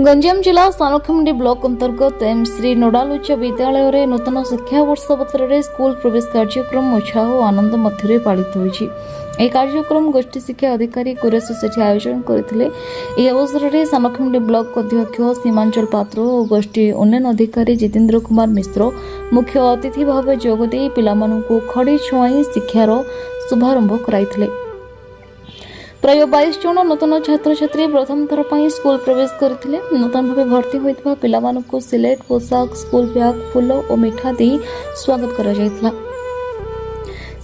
गंजाम जिला सानखमुंडी ब्लॉक अंतर्गत एम श्री नोडाल उच्च विद्यालय रे नूतन शिक्षा वर्ष अवसर में स्कूल प्रवेश कार्यक्रम उत्साह और आनंद मध्य पालित होइछि। यह कार्यक्रम गोष्ठी शिक्षा अधिकारी कुरेश सेठी आयोजन करथिले। यह अवसर में सानखमुंडी ब्लॉक अध्यक्ष सीमांचल पात्र और गोष्ठी उन्नयन अधिकारी जितेंद्र कुमार मिश्र मुख्य अतिथि भाव जोगदे पिलामानंकु खड़ी छुआई शिक्षार शुभारंभ कराइथिले। प्राय 22 जन नूतन छात्र छात्री प्रथम थर पर स्कूल प्रवेश करथिले। नूतन भाव भर्ती होइतबा पिलामानंकु सिलेट पोशाक स्कूल बैग फूल और मिठा दे स्वागत करा जायतला।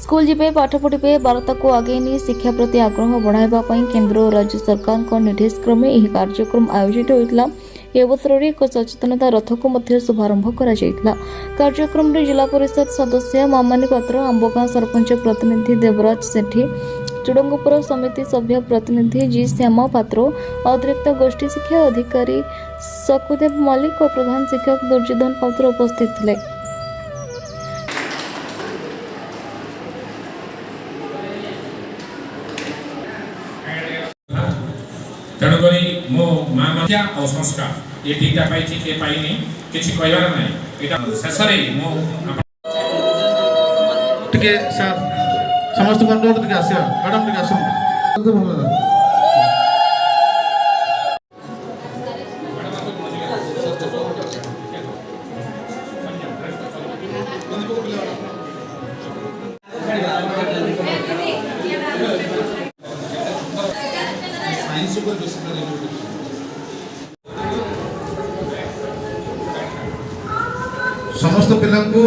स्कूल जीवे पाठ पढ़े बारता को आगे नहीं शिक्षा प्रति आग्रह बढ़ावा केंद्र और राज्य सरकार निर्देश क्रमे यह कार्यक्रम आयोजित होता। यह अवसर में एक सचेतनता रथ को शुभारंभ करा जायतला। कार्यक्रम में जिला परिषद सदस्य मामानी पात्र आंबगां सरपंच प्रतिनिधि देवराज सेठी चुडंगपुर समिति सभ्य प्रतिनिधि जी श्यामा पात्र अतिरिक्त गोष्ठी शिक्षा अधिकारी सकुदेव मल्लिक और प्रधान शिक्षक दुर्योधन पात्र उपस्थित थे। तेणुकरी मो माँ मध्या और संस्कार ये दीटा पाई के पाइनी किसी कहबार नहीं एटा शेषरे मो टिके सर समस्त अनुरोध टिके आसिया मैडम टिके आसुन समस्त पिला को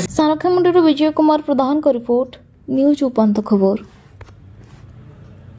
सानखमुंडी विजय कुमार प्रधान का रिपोर्ट न्यूज उपांत खबर।